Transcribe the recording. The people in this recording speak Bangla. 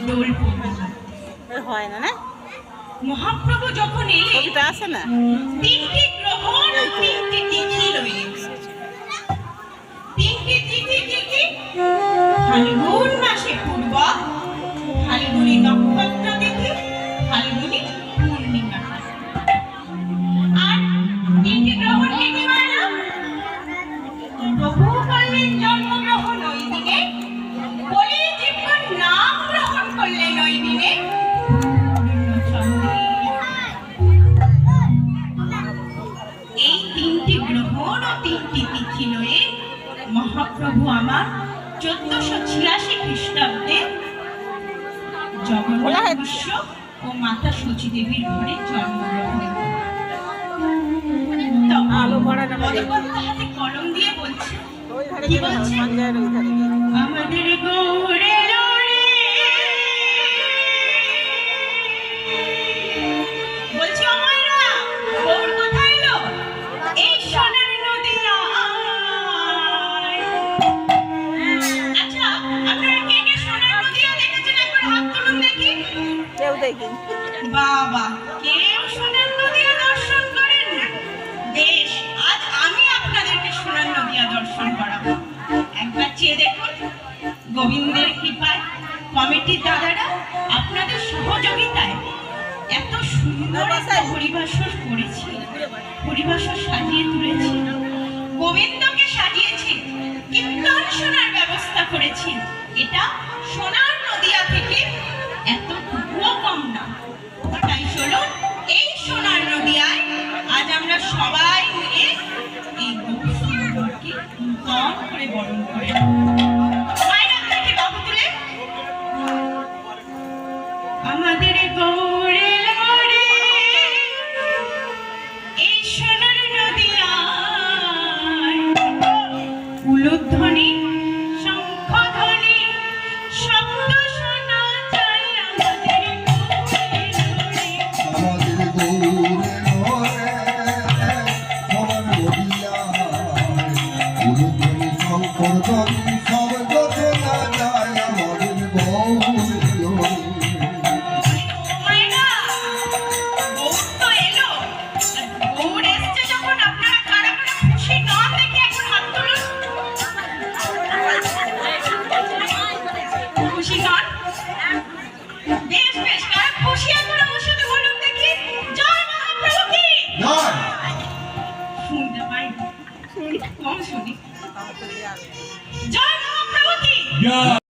দোল পূর্ণিমা হয় না না মহাপ্রভু যখন এলেন আসে না তিনটি গ্রহণ ও তিনটি তিথি রইলেন। তিনটি তিথি কি কি? ফাল্গুন মাসে পূর্বা, ফাল্গুনী নক্ষত্র তিথি, ফাল্গুনী পূর্ণিমা। আর তিনটি গ্রহণ কি কি বলো? প্রভু করলেন জন্মগ্রহণ ওই দিনে, বলি জীবন নাম গ্রহণ করলেন ওই দিনে। এই তিনটি গ্রহণ ও তিনটি তিথি লয়ে মহাপ্রভু আমার 1486 খ্রিস্টাব্দে জগন্নাথ বিশ্ব ও মাতা সচী দেবীর ঘরে জন্মগ্রহণ হাতে কলম দিয়ে বলছে, কি বলছে? আমাদের গৌরে বলছি অময়রা, গৌর কোথায় এলো? এই সোনার নদিয়া। আচ্ছা, আপনারা কে কে সোনার নদিয়া দেখেছেন? একবার হাত তুলুন দেখি। কেউ দেখি বাবা, কেউ সোনার নদিয়া দর্শন করেন না? বেশ, আজ আমি আপনাদেরকে সোনার নদিয়া দর্শন করাবো। একবার চেয়ে দেখুন। গোবিন্দের কৃপায় কমিটির দাদারা আপনাদের সহযোগিতায় এত সুন্দর একটা পরিভাষণ করেছি, পরিভাষণ সাজিয়ে তুলেছি, গোবিন্দকে সাজিয়েছি, কীর্তন শোনার ব্যবস্থা করেছি। এটা সোনার নদিয়া থেকে এতটুকুও কম না। তাই চলুন এই সোনার নদিয়ায় আজ আমরা সবাই মিলে এই গৌরকে কীর্তন করে বরণ করে আমাদের গৌরে লড়ে এই সোনার নদিয়ায় উলুধ্বনি শঙ্খধ্বনি শব্দ শোনা যায় আমাদের শুনি। জয় মহাপ্রভু কি?